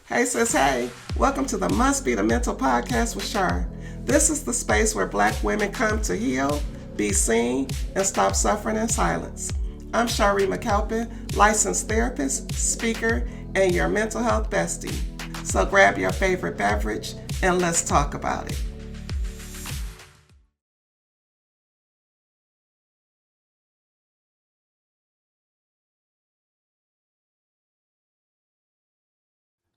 Hey sis, hey, welcome to the Must Be the Mental podcast with Shar. This is the space where Black women come to heal, be seen, and stop suffering in silence. I'm Shaaree McCalpine, licensed therapist, speaker, and your mental health bestie. So grab your favorite beverage and let's talk about it.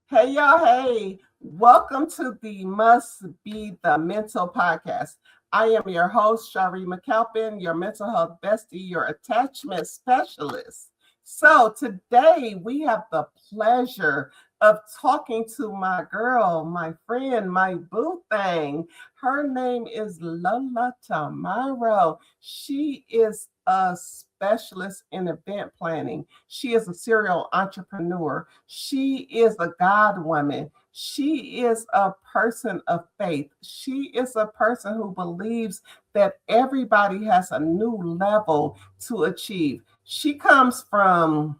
Hey, y'all. Hey, welcome to the Must Be the Mental podcast. I am your host, Shaaree McCalpine, your mental health bestie, your attachment specialist. So, today we have the pleasure of talking to my girl, my friend, my boo thing. Her name is Lola Tomorrow. She is a specialist in event planning. She is a serial entrepreneur. She is a God woman. She is a person of faith. She is a person who believes that everybody has a new level to achieve. She comes from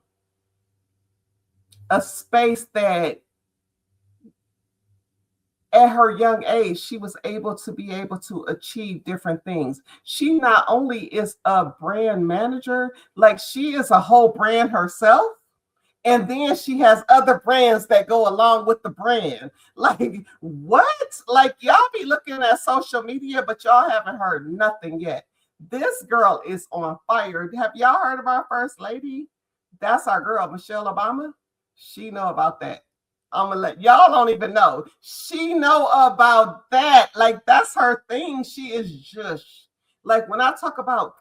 a space that at her young age, she was able to achieve different things. She not only is a brand manager, like she is a whole brand herself. And then she has other brands that go along with the brand. Like, what? Like, y'all be looking at social media, but y'all haven't heard nothing yet. This girl is on fire. Have y'all heard of our first lady? That's our girl, Michelle Obama. She know about that. I'm gonna let y'all don't even know. She know about that. Like, that's her thing. She is just like when I talk about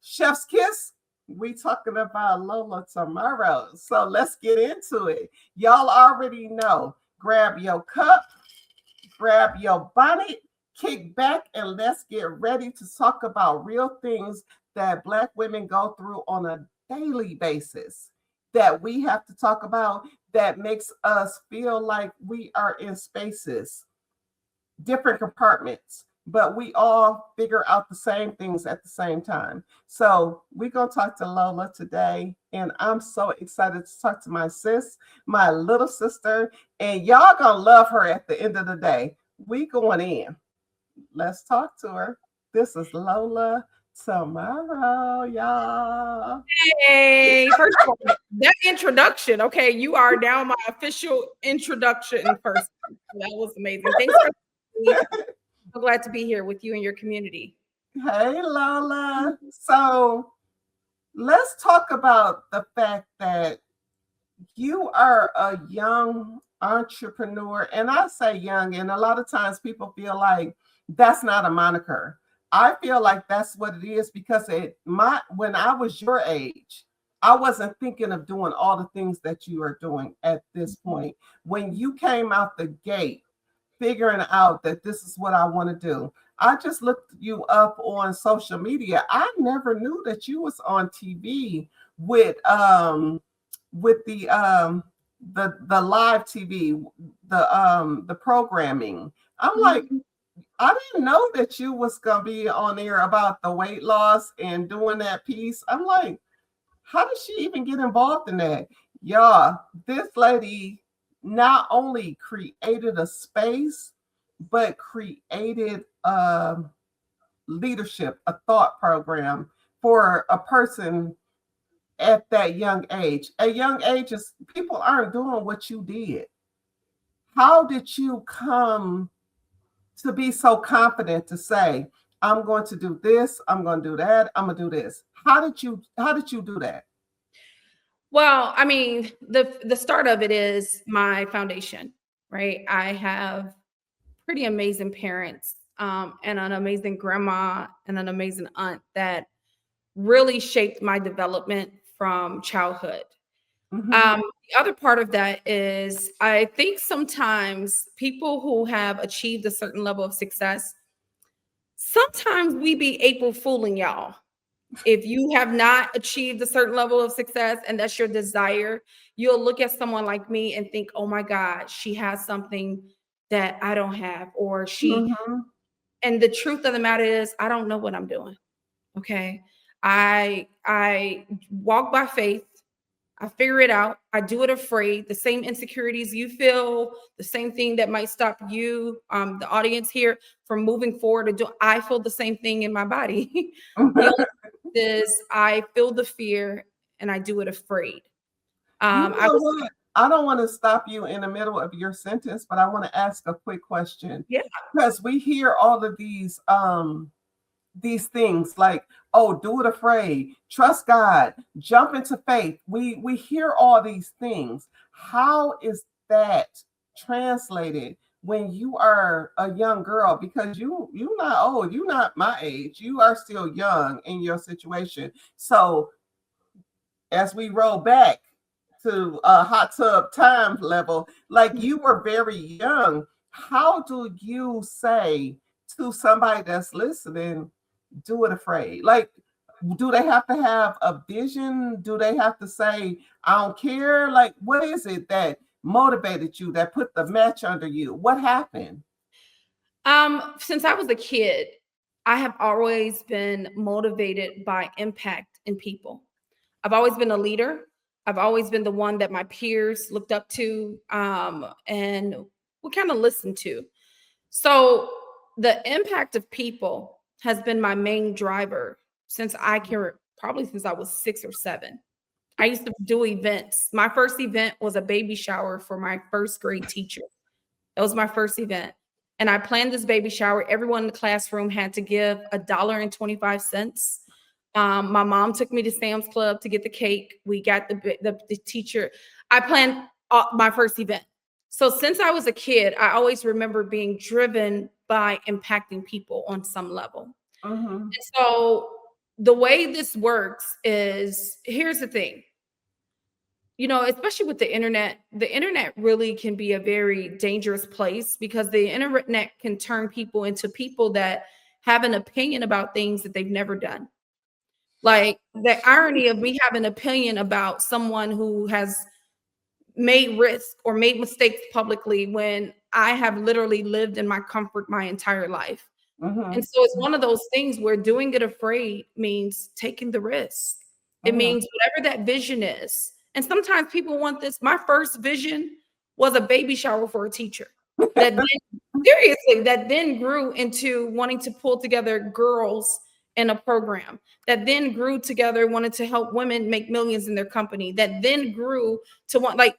chef's kiss, we talking about Lola tomorrow. So let's get into it. Y'all already know. Grab your cup, grab your bonnet, kick back, and let's get ready to talk about real things that Black women go through on a daily basis that we have to talk about that makes us feel like we are in spaces, different compartments, but we all figure out the same things at the same time. So we're going to talk to Lola today, and I'm so excited to talk to my sis, my little sister, and y'all going to love her at the end of the day. We going in. Let's talk to her. This is Lola tomorrow, y'all. Hey, first of all, that introduction. Okay, you are now my official introduction person. That was amazing. Thanks for me. So glad to be here with you and your community. Hey, Lola. So let's talk about the fact that you are a young entrepreneur. And I say young, and a lot of times people feel like that's not a moniker. I feel like that's what it is because when I was your age, I wasn't thinking of doing all the things that you are doing at this point. When you came out the gate, figuring out that this is what I want to do. I just looked you up on social media. I never knew that you was on TV with the live TV, the programming. I'm like, I didn't know that you was gonna be on there about the weight loss and doing that piece. I'm like, how did she even get involved in that? Y'all, this lady not only created a space, but created leadership, a thought program for a person at that young age. At young ages, people aren't doing what you did. How did you come to be so confident to say, I'm going to do this, I'm going to do that, I'm going to do this? How did you do that? Well, I mean, the start of it is my foundation, right? I have pretty amazing parents, and an amazing grandma and an amazing aunt that really shaped my development from childhood. Mm-hmm. The other part of that is I think sometimes people who have achieved a certain level of success, sometimes we be April fooling y'all. If you have not achieved a certain level of success and that's your desire, you'll look at someone like me and think, oh my God, she has something that I don't have, or Mm-hmm. and the truth of the matter is, I don't know what I'm doing. Okay. I walk by faith. I figure it out. I do it afraid. The same insecurities you feel, the same thing that might stop you, the audience here, from moving forward. I feel the same thing in my body. The only thing is I feel the fear and I do it afraid. You I know was, what? I don't want to stop you in the middle of your sentence, but I want to ask a quick question. yeah. Because we hear all of these things like, oh, do it afraid, trust God, jump into faith. We hear all these things. How is that translated when you are a young girl? Because you're not old, you're not my age, you are still young in your situation. So as we roll back to a hot tub time level, like you were very young, how do you say to somebody that's listening, do it afraid? Like, do they have to have a vision? Do they have to say, I don't care? Like, what is it that motivated you, that put the match under you? What happened? Since I was a kid, I have always been motivated by impact in people. I've always been a leader. I've always been the one that my peers looked up to, and we kind of listened to. So the impact of people has been my main driver probably since I was 6 or 7. I used to do events. My first event was a baby shower for my first grade teacher. That was my first event. And I planned this baby shower. Everyone in the classroom had to give $1.25. My mom took me to Sam's Club to get the cake. We got the teacher. I planned my first event. So since I was a kid, I always remember being driven by impacting people on some level. Mm-hmm. And so the way this works is, here's the thing. Especially with the internet really can be a very dangerous place because the internet can turn people into people that have an opinion about things that they've never done. Like the irony of me having an opinion about someone who has made risk or made mistakes publicly when I have literally lived in my comfort my entire life. Mm-hmm. And so it's one of those things where doing it afraid means taking the risk. It Mm-hmm. means whatever that vision is. And sometimes people want this. My first vision was a baby shower for a teacher that then grew into wanting to pull together girls in a program, that then grew together, wanted to help women make millions in their company, that then grew to want, like,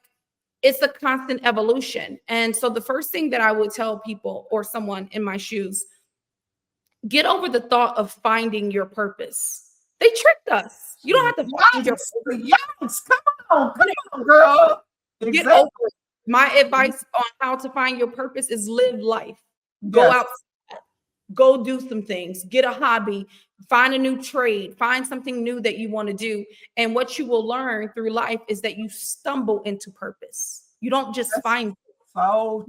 it's a constant evolution. And so the first thing that I would tell people or someone in my shoes, get over the thought of finding your purpose. They tricked us. You don't have to find your purpose. Yes, come on, girl. Get Exactly. over it. My advice on how to find your purpose is live life. Go Yes. outside. Go do some things. Get a hobby. Find a new trade. Find something new that you want to do. And what you will learn through life is that you stumble into purpose. You don't just That's find it. so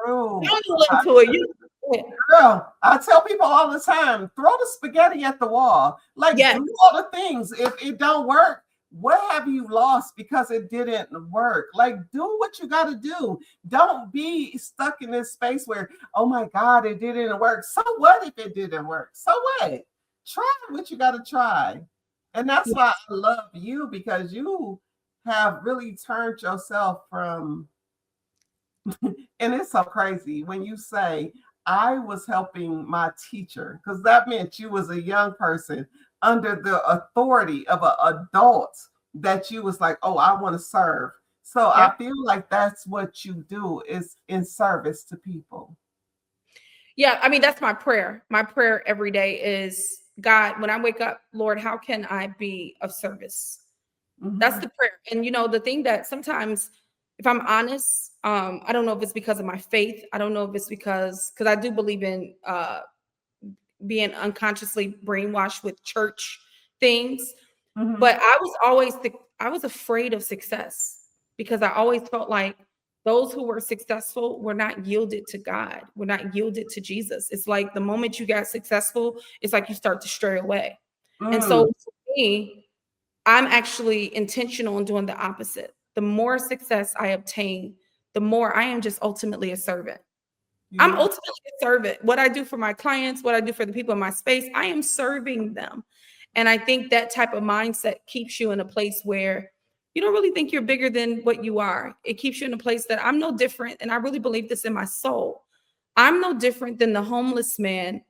true. Stumble into it. Girl, I tell people all the time, throw the spaghetti at the wall. Like, Yes. do all the things. If it don't work, what have you lost because it didn't work? Like, do what you got to do. Don't be stuck in this space where, oh my God, it didn't work. So what if it didn't work? So what? Try what you got to try. And that's why I love you, because you have really turned yourself from, and it's so crazy when you say, I was helping my teacher, because that meant you was a young person under the authority of an adult that you was like, oh, I want to serve. So I feel like that's what you do, is in service to people. Yeah, I mean, that's my prayer. My prayer every day is, God, when I wake up, Lord, how can I be of service? Mm-hmm. That's the prayer. And the thing that sometimes, if I'm honest, I don't know if it's because of my faith. I don't know if it's because I do believe in being unconsciously brainwashed with church things. Mm-hmm. But I was afraid of success because I always felt like those who were successful were not yielded to God, were not yielded to Jesus. It's like the moment you got successful, it's like you start to stray away. And so for me, I'm actually intentional in doing the opposite. The more success I obtain, the more I am just ultimately a servant. I'm ultimately a servant. What I do for my clients, what I do for the people in my space, I am serving them. And I think that type of mindset keeps you in a place where you don't really think you're bigger than what you are. It keeps you in a place that I'm no different. And I really believe this in my soul. I'm no different than the homeless man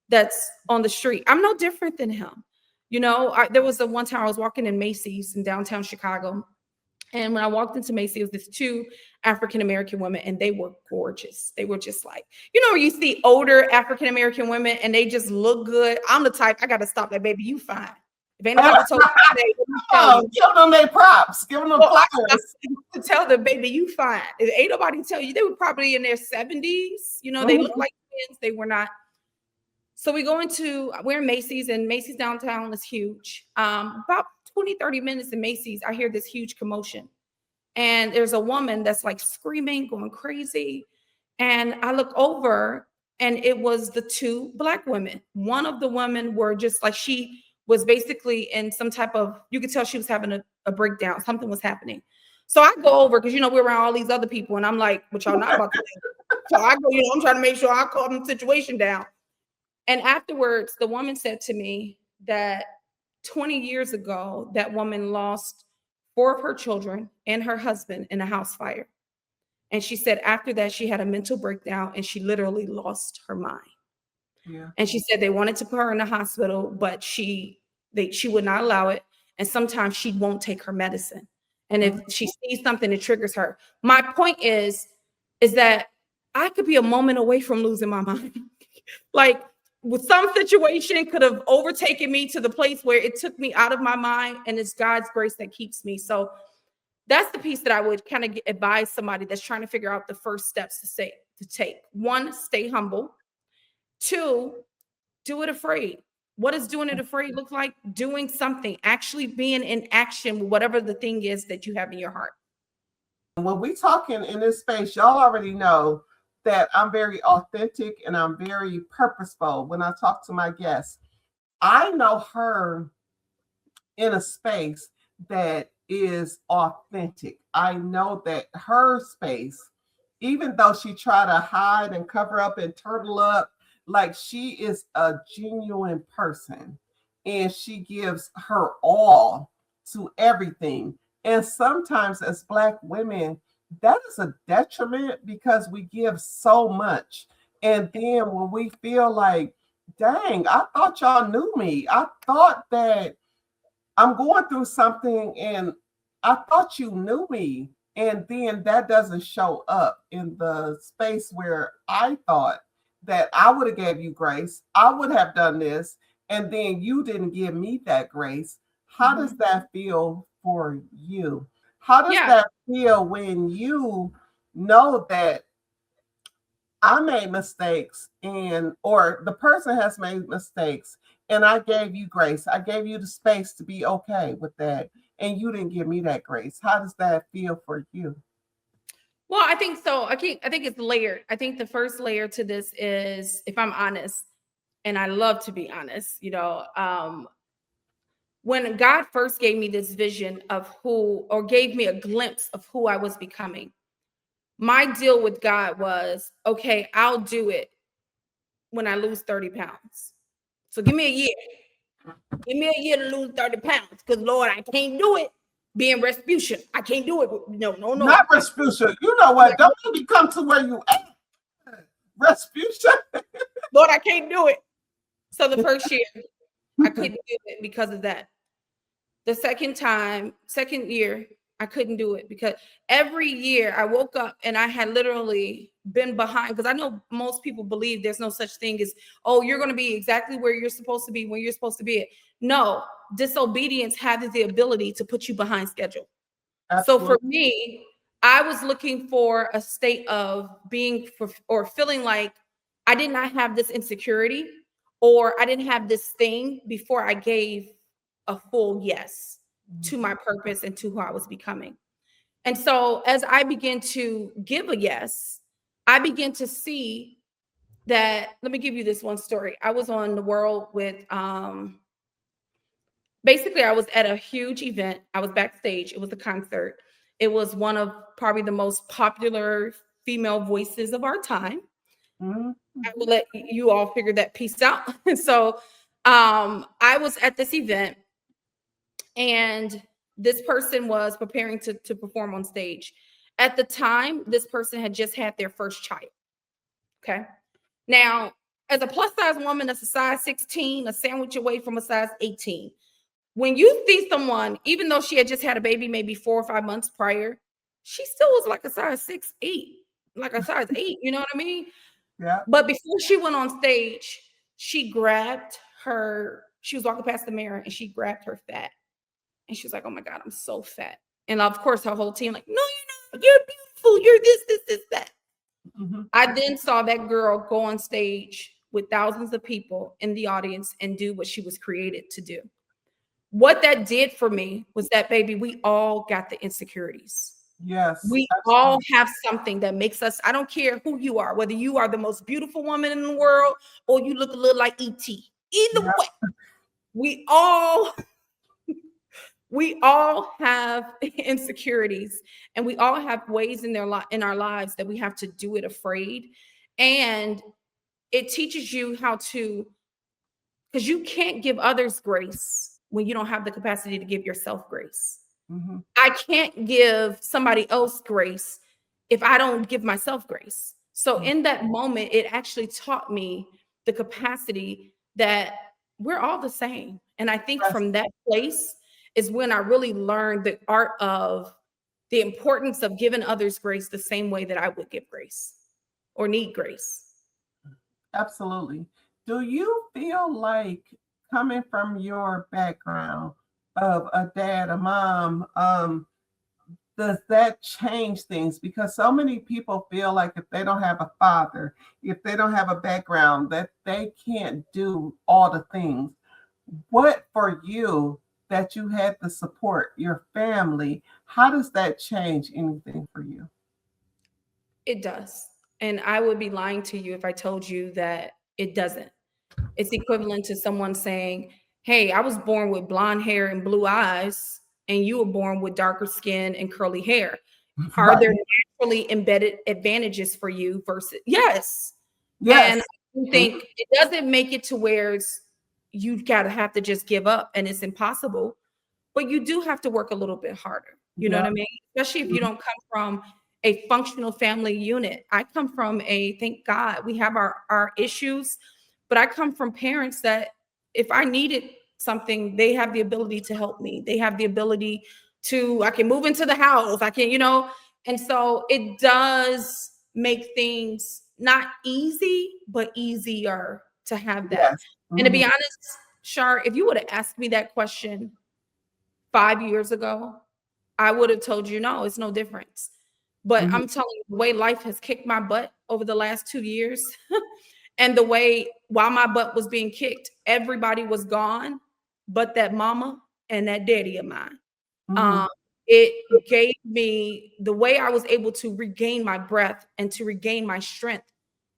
that's on the street. I'm no different than him. There was one time I was walking in Macy's in downtown Chicago. And when I walked into Macy's, it was this two African-American women, and they were gorgeous. They were just like, where you see older African-American women and they just look good. I'm the type, I got to stop that, baby. You fine. If ain't nobody told you today, Oh, give them their props. Give them flowers. To tell them, baby, you fine. If ain't nobody tell you, they were probably in their 70s. They look like kids. They were not. So we're in Macy's, and Macy's downtown is huge. About 20, 30 minutes in Macy's, I hear this huge commotion. And there's a woman that's like screaming, going crazy. And I look over, and it was the two Black women. One of the women were just like, she was basically in some type of, you could tell she was having a breakdown. Something was happening. So I go over, because, we're around all these other people, and I'm like, what y'all not about to do? So I go, I'm trying to make sure I calm the situation down. And afterwards, the woman said to me that 20 years ago, that woman lost 4 of her children and her husband in a house fire. And she said after that, she had a mental breakdown and she literally lost her mind. Yeah. And she said they wanted to put her in the hospital, but she would not allow it. And sometimes she won't take her medicine. And if she sees something that triggers her, my point is that I could be a moment away from losing my mind. Like, with some situation could have overtaken me to the place where it took me out of my mind, and it's God's grace that keeps me. So that's the piece that I would kind of advise somebody that's trying to figure out the first steps to take. 1, stay humble. 2, do it afraid. What does doing it afraid look like? Doing something, actually being in action with whatever the thing is that you have in your heart. When we talking in this space, y'all already know that I'm very authentic and I'm very purposeful when I talk to my guests. I know her in a space that is authentic. I know that her space, even though she try to hide and cover up and turtle up, like, she is a genuine person and she gives her all to everything. And sometimes as Black women, that is a detriment because we give so much. And then when we feel like, dang, I thought y'all knew me. I thought that I'm going through something and I thought you knew me. And then that doesn't show up in the space where I thought that I would have gave you grace. I would have done this. And then you didn't give me that grace. How does that feel for you? How does that feel when you know that I made mistakes or the person has made mistakes and I gave you grace? I gave you the space to be okay with that and you didn't give me that grace. How does that feel for you? Well, I think so. I think it's layered. I think the first layer to this is, if I'm honest, and I love to be honest, when God first gave me this vision of gave me a glimpse of who I was becoming, my deal with God was, okay, I'll do it when I lose 30 pounds. So give me a year. Give me a year to lose 30 pounds, because Lord, I can't do it being Rasputin. I can't do it. No. Not Rasputin. You know what? Don't let me come to where you at. Rasputin. Lord, I can't do it. So the first year, I couldn't do it because of that. The second year, I couldn't do it because every year I woke up and I had literally been behind, because I know most people believe there's no such thing as, oh, you're going to be exactly where you're supposed to be when you're supposed to be. No, disobedience has the ability to put you behind schedule. Absolutely. So for me, I was looking for a state of feeling like I did not have this insecurity, or I didn't have this thing before I gave a full yes to my purpose and to who I was becoming. And so as I began to give a yes, I began to see that, let me give you this one story. I was on The World with, basically I was at a huge event. I was backstage. It was a concert. It was one of probably the most popular female voices of our time. Mm-hmm. I will let you all figure that piece out. So I was at this event, and this person was preparing to perform on stage. At the time, this person had just had their first child. Okay. Now, as a plus size woman that's a size 16, a sandwich away from a size 18, when you see someone, even though she had just had a baby maybe 4 or 5 months prior, she still was like a size 6'8", like a size 8, you know what I mean? Yeah. But before she went on stage, she was walking past the mirror and she grabbed her fat. And she was like, oh my God, I'm so fat. And of course, her whole team, like, no, you're not. You're beautiful. You're this, that. Mm-hmm. I then saw that girl go on stage with thousands of people in the audience and do what she was created to do. What that did for me was that, baby, we all got the insecurities. Yes. We all Absolutely. have something that makes us, I don't care who you are, whether you are the most beautiful woman in the world or you look a little like E.T. Either Yeah. way, we all we all have insecurities, and we all have ways in in our lives that we have to do it afraid. And it teaches you how to, because you can't give others grace when you don't have the capacity to give yourself grace. Mm-hmm. I can't give somebody else grace if I don't give myself grace. So in that moment, it actually taught me the capacity that we're all the same. And I think Yes. from that place is when I really learned the art of the importance of giving others grace the same way that I would give grace or need grace. Absolutely. Do you feel like, coming from your background of a dad, a mom, does that change things? Because so many people feel like if they don't have a father, if they don't have a background, that they can't do all the things. What for you, that you had the support, your family, how does that change anything for you? It does. And I would be lying to you if I told you that it doesn't. It's equivalent to someone saying, hey, I was born with blonde hair and blue eyes, and you were born with darker skin and curly hair. Are Right. there naturally embedded advantages for you versus yes? And Yes. I Mhm. think it doesn't make it to where you gotta have to just give up and it's impossible, but you do have to work a little bit harder. You know Yeah. what I mean? Especially if you Mhm. don't come from a functional family unit. I come from a, thank God, we have our issues, but I come from parents that if I needed something, they have the ability to help me. They have the ability to, I can move into the house. I can, and so it does make things not easy, but easier to have that. Yes. And to Mhm. be honest, Shar, if you would have asked me that question 5 years ago, I would have told you, no, it's no difference. But Mhm. I'm telling you, the way life has kicked my butt over the last 2 years, and the way while my butt was being kicked, everybody was gone, but that mama and that daddy of mine. Mhm. Um, it gave me the way I was able to regain my breath and to regain my strength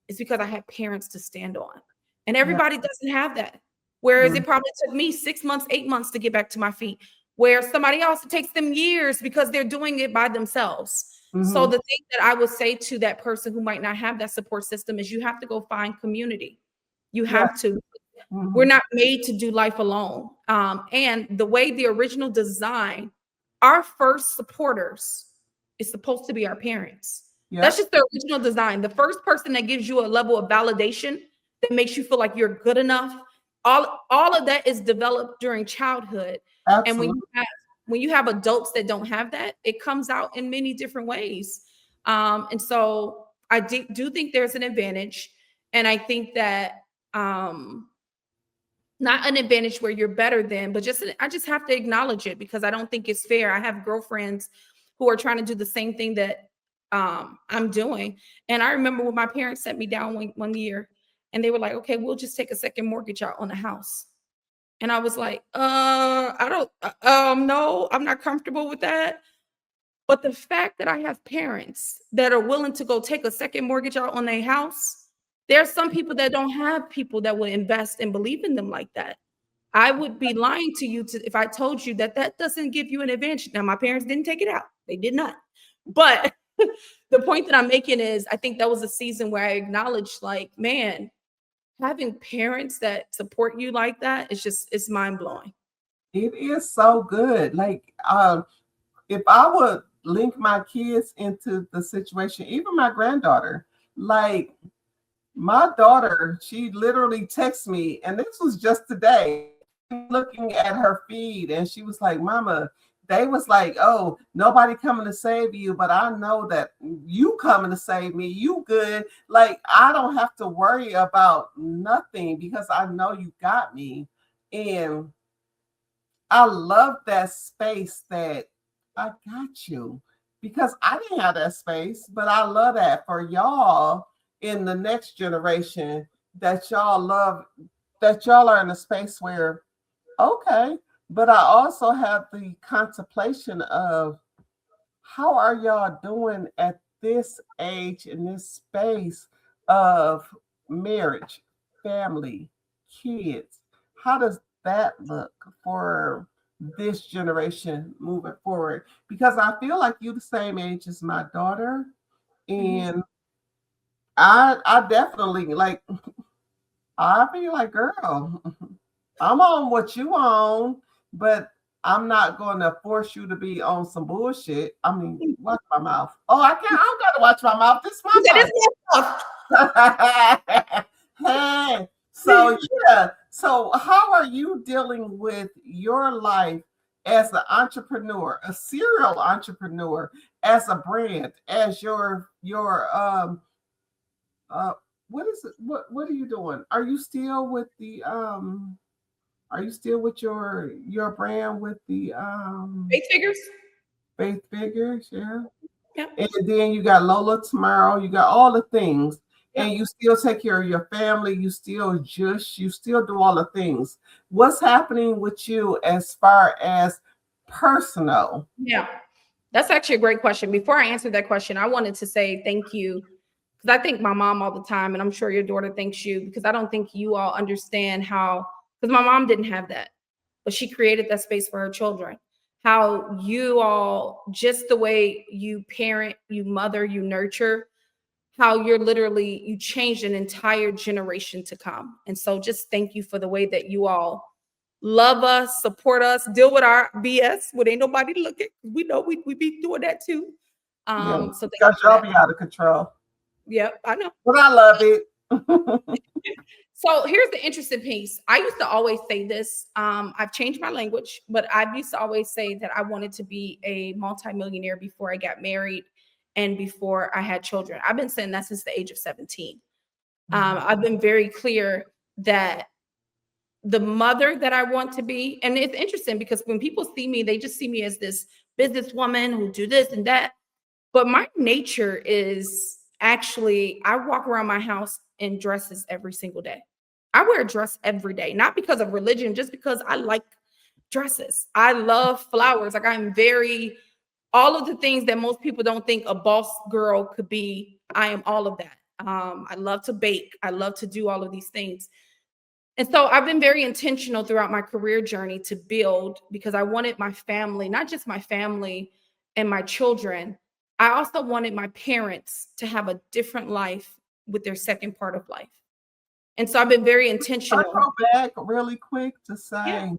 is because I had parents to stand on. And Yeah. everybody doesn't have that. Whereas Mhm. it probably took me 6 months, 8 months to get back to my feet, where somebody else, it takes them years because they're doing it by themselves. So Mhm. the thing that I would say to that person who might not have that support system is you have to go find community. You Yes. have to. We're Mhm. not made to do life alone. And the way the original design, our first supporters is supposed to be our parents. That's Yep. just the original design. The first person that gives you a level of validation that makes you feel like you're good enough. All of that is developed during childhood. And Absolutely. when you have adults that don't have that, it comes out in many different ways. And so I do think there's an advantage. And I think that not an advantage where you're better than, but I just have to acknowledge it because I don't think it's fair. I have girlfriends who are trying to do the same thing that I'm doing. And I remember when my parents sat me down one year and they were like, okay, we'll just take a second mortgage out on the house. And I was like, I don't, no, I'm not comfortable with that. But the fact that I have parents that are willing to go take a second mortgage out on their house, there are some people that don't have people that would invest and believe in them like that. I would be lying to you if I told you that that doesn't give you an advantage. Now, my parents didn't take it out; they did not. But the point that I'm making is, I think that was a season where I acknowledged, like, man, having parents that support you like that is just it's mind blowing. It is so good. Like, if I would link my kids into the situation, even my granddaughter, like my daughter, she literally texts me, and this was just today. Looking at her feed, and she was like, "Mama, they was like, oh, nobody coming to save you, but I know that you coming to save me. You good? Like I don't have to worry about nothing because I know you got me." And I love that space that I got you because I didn't have that space, but I love that for y'all in the next generation that y'all love, that y'all are in a space where, okay, but I also have the contemplation of how are y'all doing at this age in this space of marriage, family, kids? How does that look for this generation moving forward? Because I feel like you the same age as my daughter, Mhm. and I definitely like I feel like girl, I'm on what you on, but I'm not going to force you to be on some bullshit. I mean, watch my mouth. Oh, I can't. I don't got to watch my mouth. This is You said my it's mic. Hey, so yeah. So how are you dealing with your life as an entrepreneur, a serial entrepreneur, as a brand, as your uh what is it? What are you doing? Are you still with the are you still with your brand with the eight figures. faith figures? Yeah. Yep. And then you got Lola tomorrow, you got all the things, Yep. and you still take care of your family, you still just you still do all the things. What's happening with you as far as personal? Yeah. That's actually a great question. Before I answer that question, I wanted to say thank you because I thank my mom all the time, and I'm sure your daughter thanks you because I don't think you all understand how, because my mom didn't have that, but she created that space for her children. How you all, just the way you parent, you mother, you nurture, how you're literally, you changed an entire generation to come. And so just thank you for the way that you all love us, support us, deal with our BS when ain't nobody looking. We know we be doing that too. Yeah, So thank because you for y'all that. be out of control. Yep, I know. But I love it. So here's the interesting piece. I used to always say this. I've changed my language, but I used to always say that I wanted to be a multimillionaire before I got married and before I had children. I've been saying that since the age of 17. I've been very clear that the mother that I want to be, and it's interesting because when people see me, they just see me as this businesswoman who do this and that. But my nature is actually, I walk around my house in dresses every single day. I wear a dress every day, not because of religion, just because I like dresses. I love flowers. Like I'm very, all of the things that most people don't think a boss girl could be, I am all of that. I love to bake. I love to do all of these things. And so I've been very intentional throughout my career journey to build because I wanted my family, not just my family and my children, I also wanted my parents to have a different life with their second part of life. And so I've been very I intentional. go back really quick to Yeah. say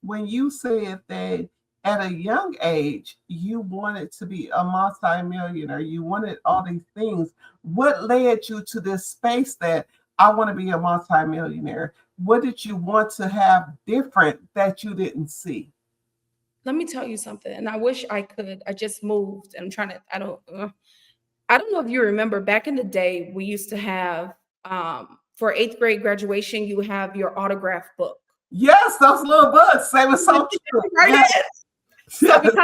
when you said that at a young age you wanted to be a multimillionaire, you wanted all these things. What led you to this space that I want to be a multimillionaire? What did you want to have different that you didn't see? Let me tell you something. And I wish I could. I just moved and I'm trying to, I don't know if you remember back in the day, we used to have, for eighth grade graduation, you have your autograph book. Yes, those little books. They were so cute. Right. Yes. So Yes.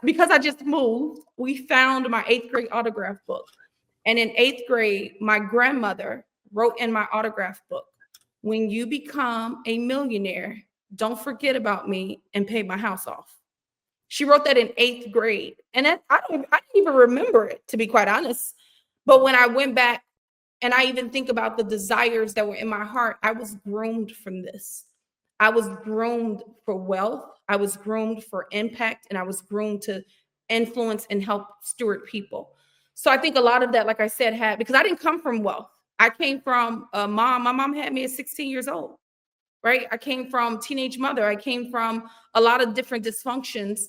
because I just moved, we found my eighth grade autograph book. And in eighth grade, my grandmother wrote in my autograph book, when you become a millionaire, don't forget about me and pay my house off. She wrote that in eighth grade. And that, I didn't even remember it, to be quite honest. But when I went back and I even think about the desires that were in my heart, I was groomed from this. I was groomed for wealth. I was groomed for impact, and I was groomed to influence and help steward people. So I think a lot of that, like I said, had, because I didn't come from wealth. I came from a mom. My mom had me at 16 years old. right? I came from teenage mother. I came from a lot of different dysfunctions.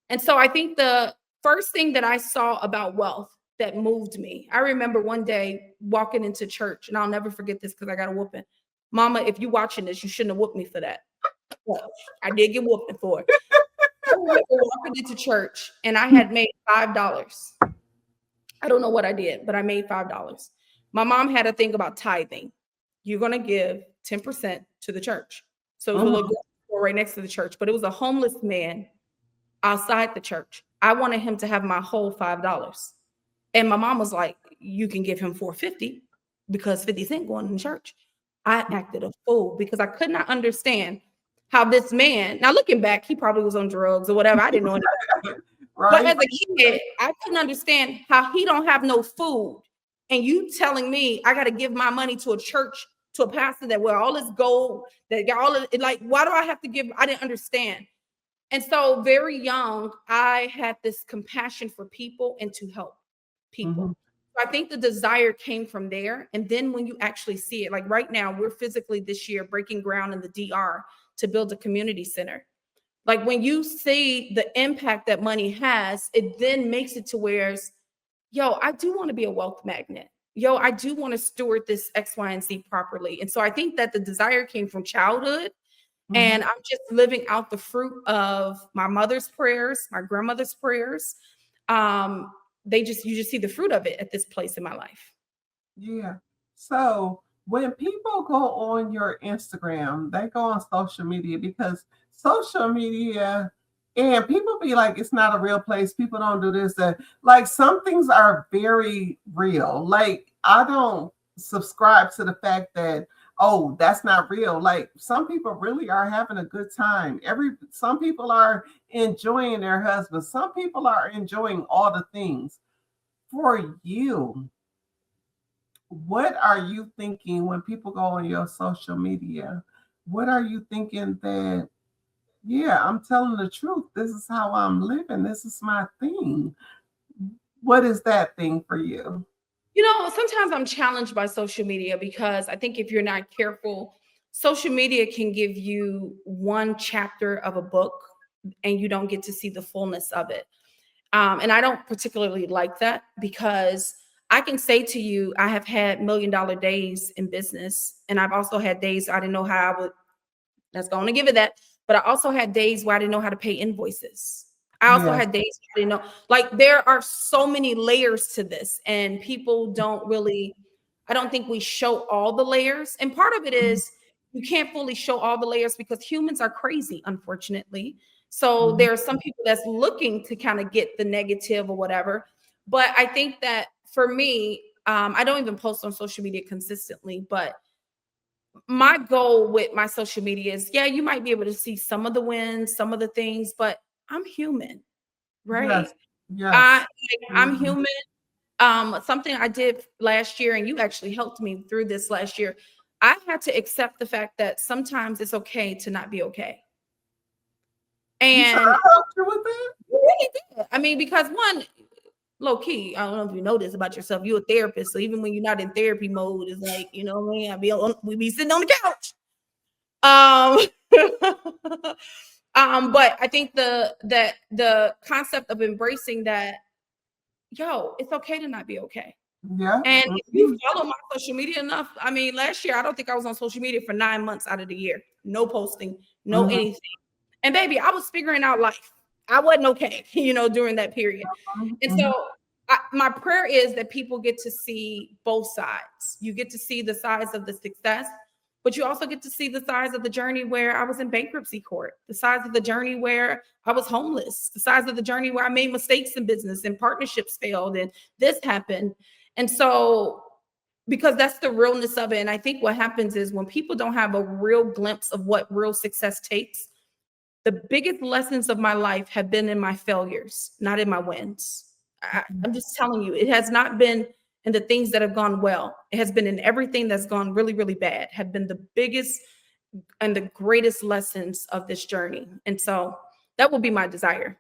And so I think the first thing that I saw about wealth that moved me, I remember one day walking into church, and I'll never forget this because I got a whooping. Mama, if you watching this, you shouldn't have whooped me for that. Well, I did get whooping for it. I remember walking into church and I had made $5. I don't know what I did, but I made $5. My mom had a thing about tithing. You're going to give 10% to the church. So it was a little Mhm. grocery store right next to the church, but it was a homeless man outside the church. I wanted him to have my whole $5. And my mom was like, you can give him 450 because 50 cent going in church. I acted a fool because I could not understand how this man, now looking back, he probably was on drugs or whatever. I didn't know anything. But Right. as a kid, I couldn't understand how he don't have no food. And you telling me I got to give my money to a church, to a pastor that wear all this gold, that got all of it. Like, why do I have to give? I didn't understand. And so very young, I had this compassion for people and to help Mhm. people. So I think the desire came from there. And then when you actually see it, like right now, we're physically this year breaking ground in the DR to build a community center. Like when you see the impact that money has, it then makes it to where, yo, I do want to be a wealth magnet. Yo, I do want to steward this X, Y, and Z properly. And so I think that the desire came from childhood. Mhm. And I'm just living out the fruit of my mother's prayers, my grandmother's prayers. Um, you just see the fruit of it at this place in my life. Yeah. So when people go on your Instagram, they go on social media because social media and people be like, it's not a real place. People don't do this. That like some things are very real. Like I don't subscribe to the fact that oh that's not real. Like some people really are having a good time. Some people are enjoying their husbands. Some people are enjoying all the things. For you, what are you thinking when people go on your social media? What are you thinking that, yeah, I'm telling the truth. This is how I'm living. This is my thing. What is that thing for you? You know, sometimes I'm challenged by social media because I think if you're not careful, social media can give you one chapter of a book and you don't get to see the fullness of it. And I don't particularly like that because I can say to you, I have had $1 million days in business, and I've also had days I didn't know how I would. That's going to give it that. But I also had days where I didn't know how to pay invoices. I also Yes. had days where I didn't know. Like there are so many layers to this, and people don't really. I don't think we show all the layers, and part of it is you can't fully show all the layers because humans are crazy, unfortunately. So Mhm. there are some people that's looking to kind of get the negative or whatever. But I think that for me, I don't even post on social media consistently, but my goal with my social media is yeah, you might be able to see some of the wins, some of the things, but I'm human, right? Yes. Yes. I'm Mhm. human. Something I did last year, and you actually helped me through this last year. I had to accept the fact that sometimes it's okay to not be okay. You said And I helped you with that? you really did. I mean, because one, low key, I don't know if you know this about yourself. You're a therapist, so even when you're not in therapy mode, it's like, you know what I mean? We be sitting on the couch. Um, but I think the concept of embracing that, yo, it's okay to not be okay. Yeah. And if you Mhm. follow my social media enough, I mean, last year I don't think I was on social media for 9 months out of the year. No posting, no Mhm. anything. And baby, I was figuring out life. I wasn't okay, during that period. Mhm. And Mhm. so my prayer is that people get to see both sides. You get to see the sides of the success, but you also get to see the sides of the journey where I was in bankruptcy court, the sides of the journey where I was homeless, the sides of the journey where I made mistakes in business and partnerships failed and this happened. And so, because that's the realness of it. And I think what happens is when people don't have a real glimpse of what real success takes, the biggest lessons of my life have been in my failures, not in my wins. I'm just telling you, it has not been in the things that have gone well. It has been in everything that's gone really, really bad, have been the biggest and the greatest lessons of this journey. And so that will be my desire.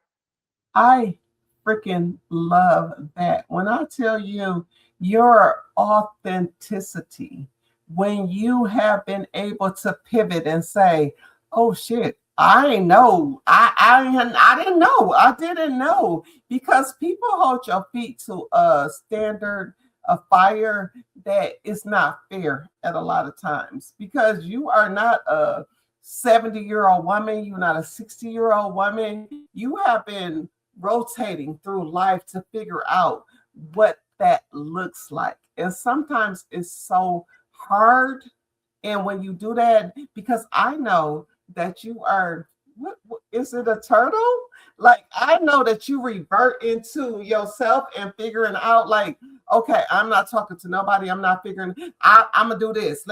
I freaking love that. When I tell you your authenticity, when you have been able to pivot and say, "Oh shit, I didn't know. I didn't know. I didn't know," because people hold your feet to a standard of fire that is not fair at a lot of times, because you are not a 70-year-old woman, you're not a 60-year-old woman. You have been rotating through life to figure out what that looks like. And sometimes it's so hard. And when you do that, because I know that you are, what is it, a turtle? Like, I know that you revert into yourself and figuring out, like, okay, I'm not talking to nobody. I'm not figuring, I'm going to do this.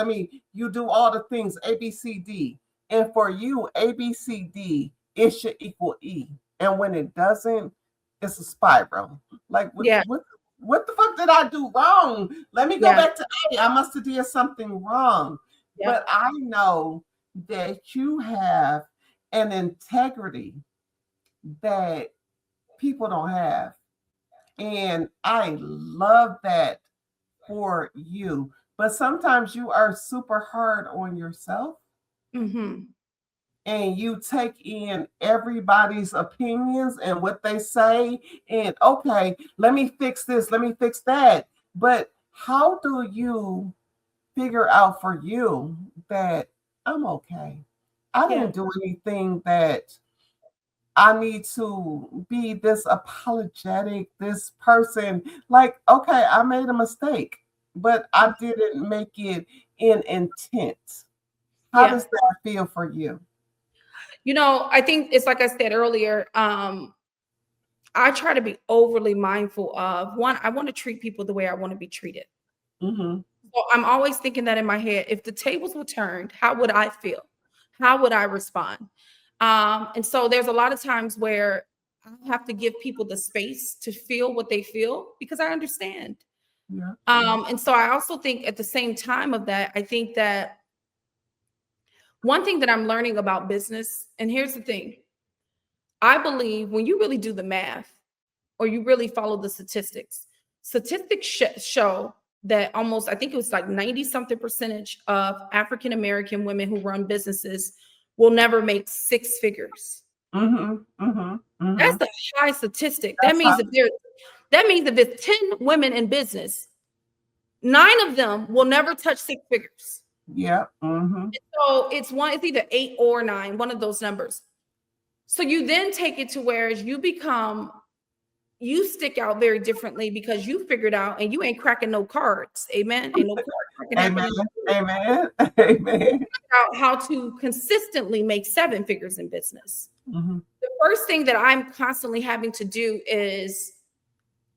You do all the things, A, B, C, D. And for you, A, B, C, D, it should equal E. And when it doesn't, it's a spiral. Like, Yeah. what the fuck did I do wrong? Let me go Yeah. back to A. I must have did something wrong. Yeah. But I know that you have an integrity that people don't have. And I love that for you. But sometimes you are super hard on yourself Mm-hmm. and you take in everybody's opinions and what they say. And okay, let me fix this, let me fix that. But how do you figure out for you that I'm okay? I Yeah. didn't do anything that I need to be this apologetic, this person. Like, okay, I made a mistake, but I didn't make it in intent. How Yeah. does that feel for you? I think it's like I said earlier. I try to be overly mindful of one. I want to treat people the way I want to be treated. Mm-hmm. So I'm always thinking that in my head. If the tables were turned, how would I feel? How would I respond? And so there's a lot of times where I have to give people the space to feel what they feel because I understand. Yeah. And so I also think at the same time of that, I think that one thing that I'm learning about business, and here's the thing, I believe when you really do the math or you really follow the statistics, statistics show that almost, I think it was like 90 something percentage of African American women who run businesses will never make six figures. Mm-hmm. Mm-hmm. Mm-hmm. That's a high statistic. That That's how. means if there's 10 women in business, 9 of them will never touch six figures. Yeah. Mm-hmm. So it's either 8 or 9, one of those numbers. So you then take it to where you stick out very differently because you figured out and you ain't cracking no cards. Amen. Ain't no card cracking Amen. happening. Amen. Amen. Out how to consistently make 7 figures in business. Mm-hmm. The first thing that I'm constantly having to do is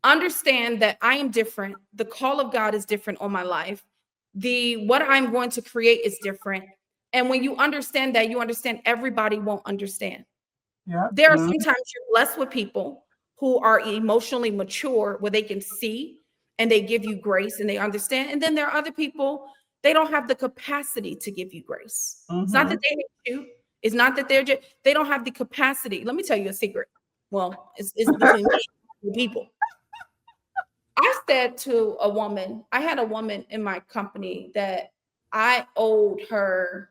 understand that I am different. The call of God is different on my life. What I'm going to create is different. And when you understand that, you understand everybody won't understand. Yeah. There are Mm-hmm. sometimes you're blessed with people who are emotionally mature where they can see and they give you grace and they understand. And then there are other people, they don't have the capacity to give you grace. It's not Mm-hmm. that they hate you. It's not that they don't have the capacity. Let me tell you a secret. Well, it's between me and people. I said to a woman, I had a woman in my company that I owed her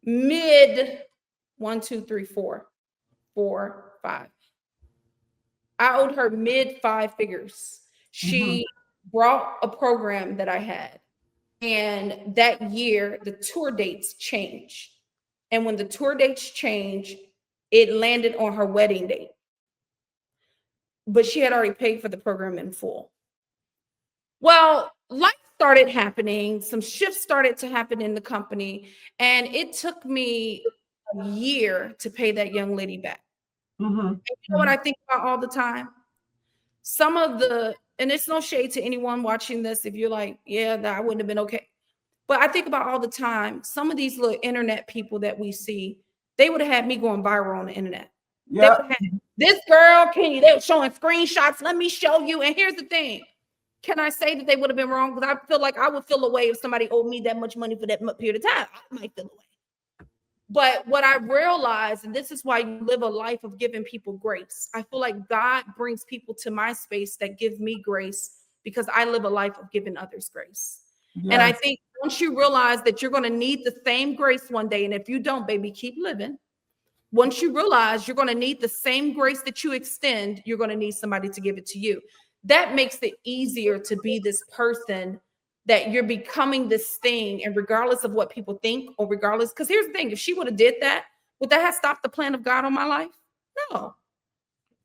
mid 1, 2, 3, 4, 4, 5. I owed her mid 5 figures. Mm-hmm. She brought a program that I had. And that year, the tour dates changed. And when the tour dates changed, it landed on her wedding date. But she had already paid for the program in full. Well, life started happening, some shifts started to happen in the company, and it took me a year to pay that young lady back. Mm-hmm. And you know what I think about all the time? And it's no shade to anyone watching this if you're like, yeah, that wouldn't have been okay. But I think about all the time, some of these little internet people that we see, they would have had me going viral on the internet. They would Yep. have had this girl, they were showing screenshots. Let me show you. And here's the thing. Can I say that they would have been wrong? Because I feel like I would feel away if somebody owed me that much money for that period of time. I might feel away. But what I realized, and this is why you live a life of giving people grace, I feel like God brings people to my space that give me grace because I live a life of giving others grace. And I Yes. think once you realize that you're going to need the same grace one day, and if you don't, baby, keep living. Once you realize you're going to need the same grace that you extend, you're going to need somebody to give it to you. That makes it easier to be this person that you're becoming this thing. And regardless of what people think, or regardless, because here's the thing, if she would have did that, would that have stopped the plan of God on my life? No.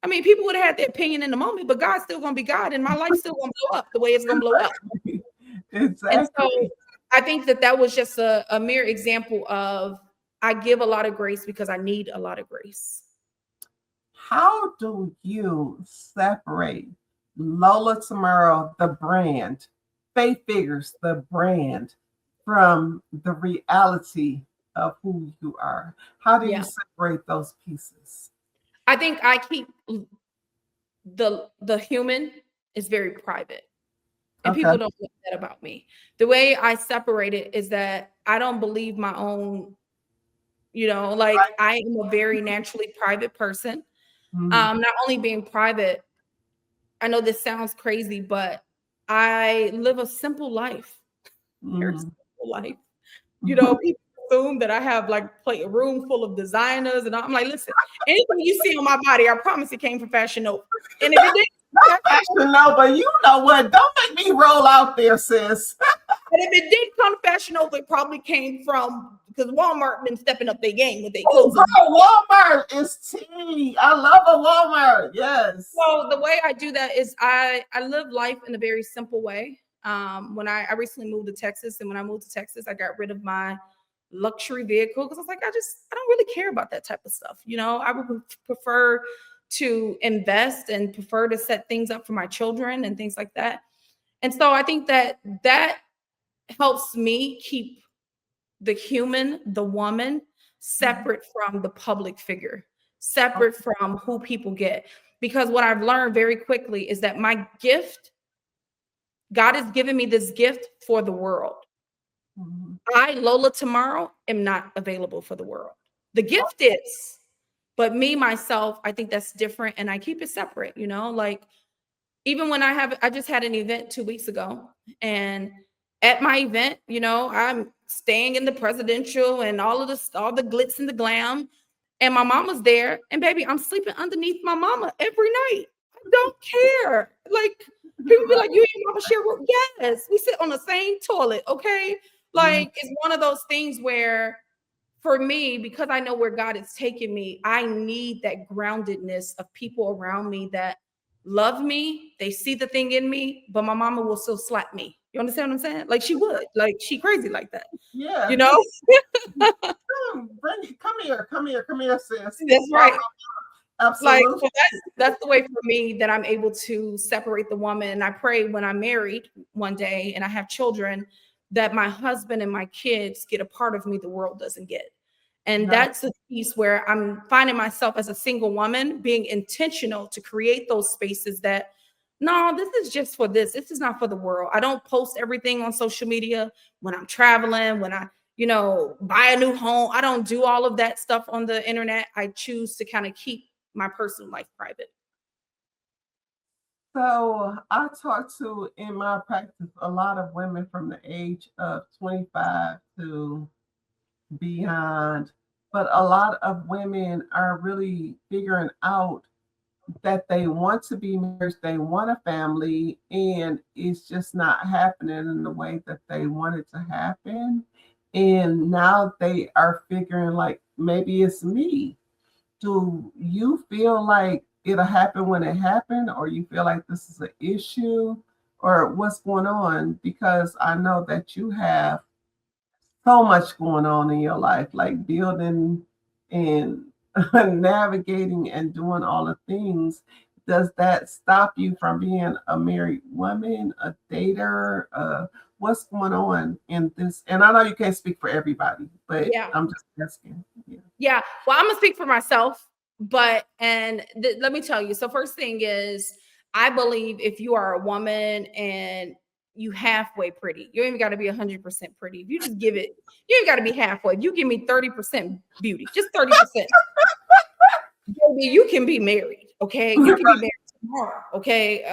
I mean, people would have had their opinion in the moment, but God's still going to be God, and my life's still going to blow up the way it's going to blow up. And so Exactly. I think that was just a mere example of, I give a lot of grace because I need a lot of grace. How do you separate Lola Tomorrow, the brand, Faith Figures, the brand, from the reality of who you are? How do you Yeah. separate those pieces? I think I keep the human is very private. And Okay. people don't know that about me. The way I separate it is that I don't believe my own, like Right. I am a very naturally private person. Mhm. Not only being private, I know this sounds crazy, but I live a simple life. Very Mhm. simple life. People assume that I have like a room full of designers, and I'm like, listen, anything you see on my body, I promise it came from Fashion Nova. And if it didn't, Not Fashion Nova, you know what? Don't make me roll out there, sis. but if it did come to Fashion Nova, it probably came from, because Walmart been stepping up their game with their Oh, clothes. girl, Walmart is tea. I love a Walmart. Yes. So the way I do that is I live life in a very simple way. When I recently moved to Texas, and when I moved to Texas, I got rid of my luxury vehicle because I was like, I don't really care about that type of stuff. I would prefer to invest and prefer to set things up for my children and things like that. And so I think that helps me keep the human, the woman, separate from the public figure, separate from who people get. Because what I've learned very quickly is that my gift, God has given me this gift for the world. Mhm. I, Lola Tomorrow, am not available for the world. The gift is, but me, myself, I think that's different. And I keep it separate, like even when I just had an event 2 weeks ago, and at my event, I'm staying in the presidential and all the glitz and the glam, and my mama's there, and baby, I'm sleeping underneath my mama every night. I don't care. Like, people be like, you and your mama share room? Yes, we sit on the same toilet. Okay, Yeah. like it's one of those things where, for me, because I know where God is taking me, I need that groundedness of people around me that love me. They see the thing in me, but my mama will still slap me. You understand what I'm saying? Like she would, like she crazy like that, Yeah. you know? Bring it. Come here, sis. That's right. Like, Absolutely. so that's the way for me that I'm able to separate the woman. And I pray when I'm married one day and I have children, that my husband and my kids get a part of me the world doesn't get. And Yeah. that's a piece where I'm finding myself as a single woman being intentional to create those spaces that, no, this is just for this. This is not for the world. I don't post everything on social media when I'm traveling, when I, buy a new home. I don't do all of that stuff on the internet. I choose to kind of keep my personal life private. So I talk to in my practice a lot of women from the age of 25 to beyond, but a lot of women are really figuring out that they want to be married, they want a family, and it's just not happening in the way that they want it to happen. And now they are figuring like maybe it's me. Do you feel like it'll happen when it happened, or you feel like this is an issue, or what's going on? Because I know that you have so much going on in your life, like building and navigating and doing all the things. Does that stop you from being a married woman, a dater? What's going on in this? And I know you can't speak for everybody, but Yeah. I'm just asking. Yeah. Yeah. Well, I'm gonna speak for myself, but let me tell you. So first thing is, I believe if you are a woman and you halfway pretty, you ain't even got to be 100% pretty. If you just give it, you ain't got to be halfway. If you give me 30% beauty, just 30%, baby, you can be married. Okay, you can be married tomorrow. Okay,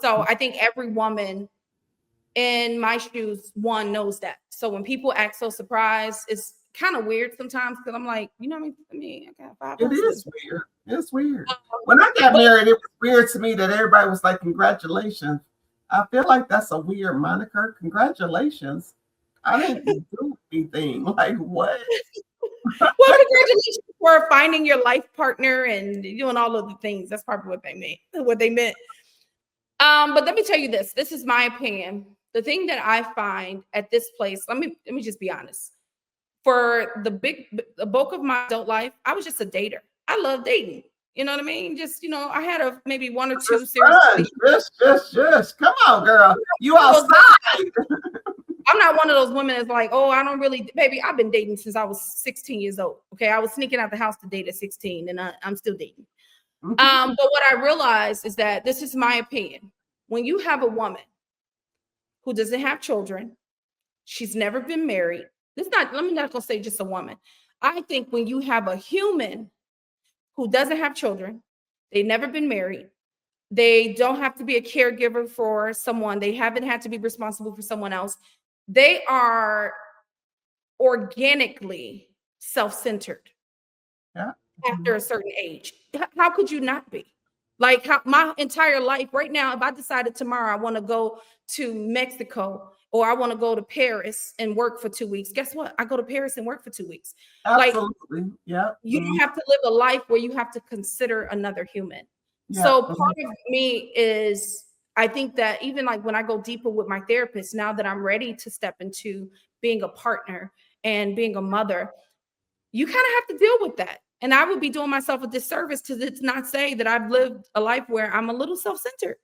So I think every woman in my shoes, one knows that. So when people act so surprised, it's kind of weird sometimes because I'm like, you know what I mean? I got 5 It is husbands. weird. It's weird. When I got But married, it was weird to me that everybody was like, "Congratulations." I feel like that's a weird moniker. Congratulations. I didn't do anything. Like what? well, congratulations for finding your life partner and doing all of the things. That's probably what they meant. What they meant. But let me tell you this. This is my opinion. The thing that I find at this place, let me just be honest. For the bulk of my adult life, I was just a dater. I love dating. You know what I mean? Just, I had maybe one or two serious relationships. Just. Come on, girl. You One of those outside. I'm not one of those women that's like, oh, I don't really, baby, I've been dating since I was 16 years old. Okay. I was sneaking out the house to date at 16 and I'm still dating. But what I realized is that this is my opinion. When you have a woman who doesn't have children, she's never been married. Let me not go say just a woman. I think when you have a human who doesn't have children, they've never been married, they don't have to be a caregiver for someone, they haven't had to be responsible for someone else, they are organically self-centered Yeah. after a certain age. How could you not be? Like my entire life right now, if I decided tomorrow I want to go to Mexico or I want to go to Paris and work for 2 weeks, guess what? I go to Paris and work for 2 weeks. Like Absolutely. Yeah. you don't have to live a life where you have to consider another human. Yeah. So part of me is I think that even like when I go deeper with my therapist, now that I'm ready to step into being a partner and being a mother, you kind of have to deal with that. And I would be doing myself a disservice to not say that I've lived a life where I'm a little self-centered,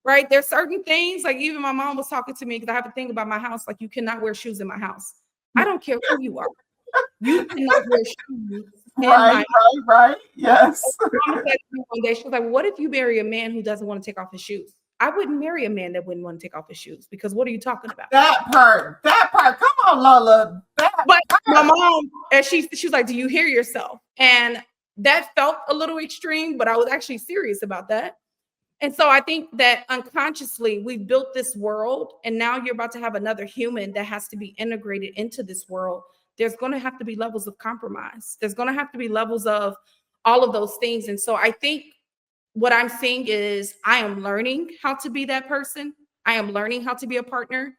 right? There's certain things, like even my mom was talking to me because I have a thing about my house, like you cannot wear shoes in my house. I don't care who you are. You cannot wear shoes in my Right. Yes. mama said to me one day, she was like, what if you marry a man who doesn't want to take off his shoes? I wouldn't marry a man that wouldn't want to take off his shoes because what are you talking about? That part. Come on, Lola. But my mom, and she was like, do you hear yourself? And that felt a little extreme, but I was actually serious about that. And so I think that unconsciously we built this world, and now you're about to have another human that has to be integrated into this world. There's going to have to be levels of compromise. There's going to have to be levels of all of those things. And so I think what I'm seeing is I am learning how to be that person. I am learning how to be a partner.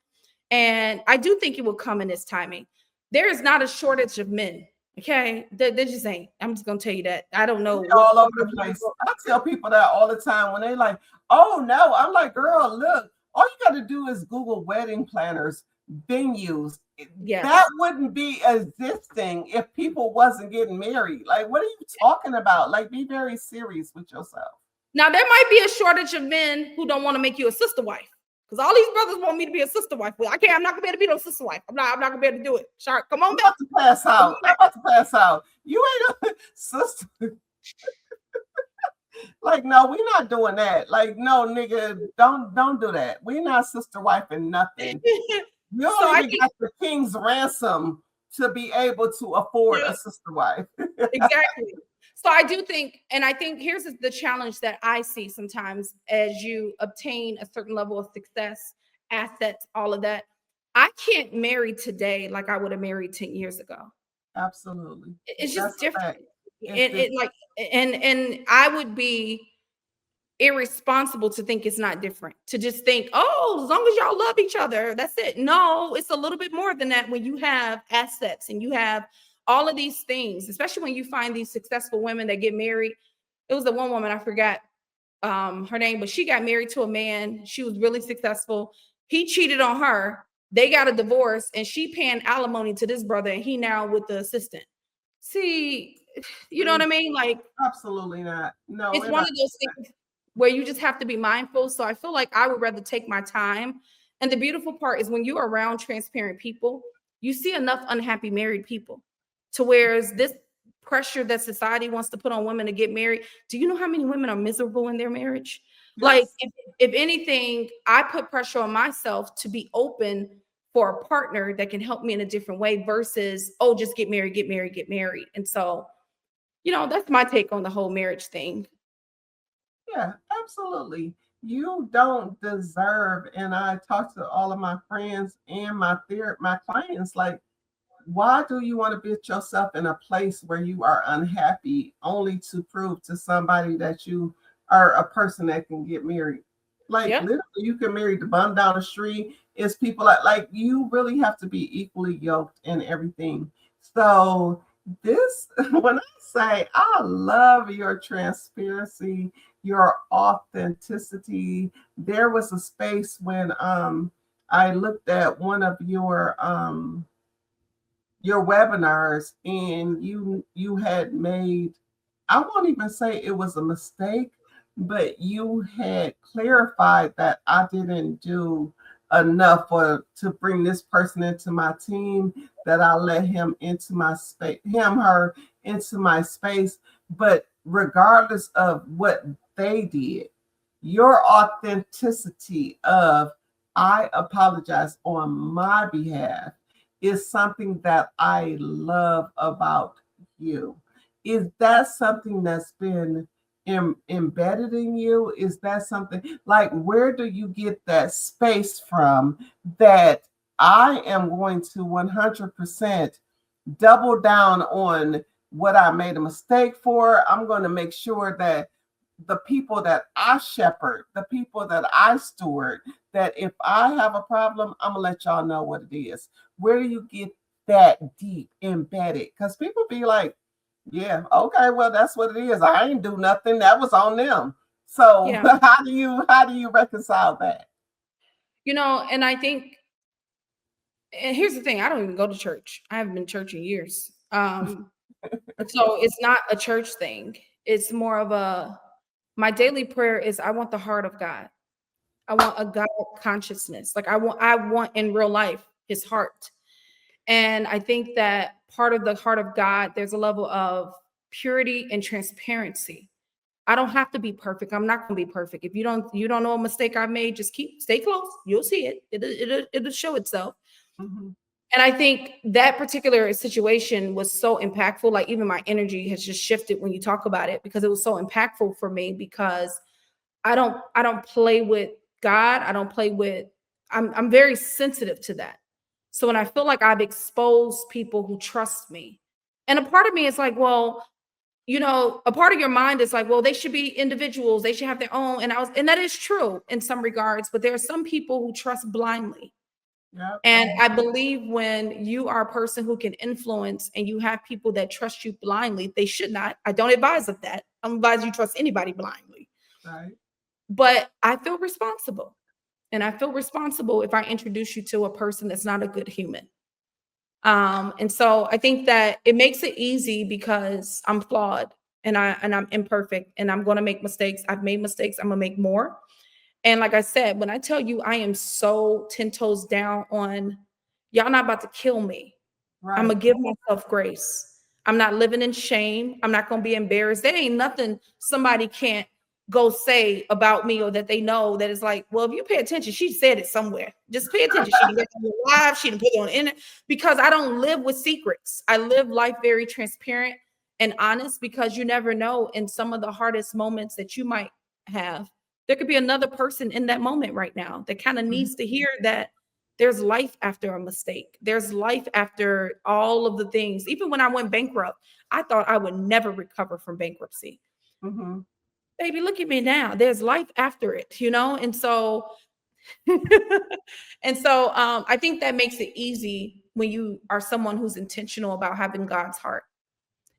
And I do think it will come in its timing. There is not a shortage of men. Okay. There just ain't. I'm just going to tell you that. I don't know. All over the place. I tell people that all the time when they like, oh no. I'm like, girl, look, all you got to do is Google wedding planners, venues. Yes. That wouldn't be existing if people wasn't getting married. Like, what are you talking about? Like, be very serious with yourself. Now, there might be a shortage of men who don't want to make you a sister wife. Because all these brothers want me to be a sister wife. Well, I'm not gonna be able to be no sister wife. I'm not gonna be able to do it. Shark, come on back. I'm about to pass out. You ain't a sister. Like, no, we're not doing that. Like, no, nigga, don't do that. We're not sister wife and nothing. You only got the king's ransom to be able to afford a sister wife. Exactly. So I do think, and I think here's the challenge that I see sometimes as you obtain a certain level of success, assets, all of that. I can't marry today like I would have married 10 years ago. Absolutely. It's just different. And I would be irresponsible to think it's not different, to just think, oh, as long as y'all love each other, that's it. No, it's a little bit more than that when you have assets and you have all of these things, especially when you find these successful women that get married. It was the one woman, I forgot her name, but she got married to a man. She was really successful. He cheated on her. They got a divorce and she paying alimony to this brother and he now with the assistant. See, you know what I mean? Like, absolutely not. No, it's one of those things where you just have to be mindful. So I feel like I would rather take my time. And the beautiful part is when you're around transparent people, you see enough unhappy married people to whereas this pressure that society wants to put on women to get married. Do you know how many women are miserable in their marriage? Yes. Like, if anything, I put pressure on myself to be open for a partner that can help me in a different way versus, oh, just get married, get married, get married. And so, that's my take on the whole marriage thing. Yeah, absolutely. You don't deserve, and I talk to all of my friends and my clients, like, why do you want to put yourself in a place where you are unhappy only to prove to somebody that you are a person that can get married? Like, Yeah. literally, you can marry the bum down the street. It's people like you really have to be equally yoked in everything. So this, when I say I love your transparency, your authenticity, there was a space when I looked at one of your webinars, and you had made, I won't even say it was a mistake, but you had clarified that I didn't do enough for to bring this person into my team, that I let him into my space, him her into my space. But regardless of what they did, your authenticity of I apologize on my behalf is something that I love about you. Is that something that's been embedded in you? Is that something like, where do you get that space from, that I am going to 100% double down on what I made a mistake for? I'm going to make sure that the people that I shepherd, the people that I steward, that if I have a problem, I'm gonna let y'all know what it is. Where do you get that deep embedded? Because people be like, yeah, okay, well, that's what it is. I ain't do nothing. That was on them. So Yeah. how do you reconcile that? And I think, and here's the thing, I don't even go to church. I haven't been to church in years. And so it's not a church thing. It's more of my daily prayer is I want the heart of God. I want a God consciousness. Like I want in real life his heart. And I think that part of the heart of God, there's a level of purity and transparency. I don't have to be perfect. I'm not going to be perfect. If you don't know a mistake I've made, just stay close. You'll see it. It'll show itself. Mhm. And I think that particular situation was so impactful. Like even my energy has just shifted when you talk about it, because it was so impactful for me, because I don't play with God. I don't play with I'm very sensitive to that. So when I feel like I've exposed people who trust me, and a part of me is like, well, a part of your mind is like, well, they should be individuals. They should have their own. And that is true in some regards, but there are some people who trust blindly. Yep. And I believe when you are a person who can influence and you have people that trust you blindly, they should not. I don't advise of that. I don't advise you trust anybody blindly. Right. But I feel responsible. And I feel responsible if I introduce you to a person that's not a good human. And so I think that it makes it easy because I'm flawed and I'm imperfect and I'm gonna make mistakes. I've made mistakes, I'm gonna make more. And like I said, when I tell you I am so 10 toes down on y'all not about to kill me. I'm Right. gonna give myself grace. I'm not living in shame. I'm not gonna be embarrassed. There ain't nothing somebody can't go say about me, or that they know that is like, well, if you pay attention, she said it somewhere. Just pay attention. She didn't get it live, she didn't put it on the internet. Because I don't live with secrets. I live life very transparent and honest, because you never know, in some of the hardest moments that you might have, there could be another person in that moment right now that kind of Mhm. needs to hear that there's life after a mistake. There's life after all of the things. Even when I went bankrupt, I thought I would never recover from bankruptcy. Mhm. Baby, look at me now. There's life after it. And so I think that makes it easy when you are someone who's intentional about having God's heart.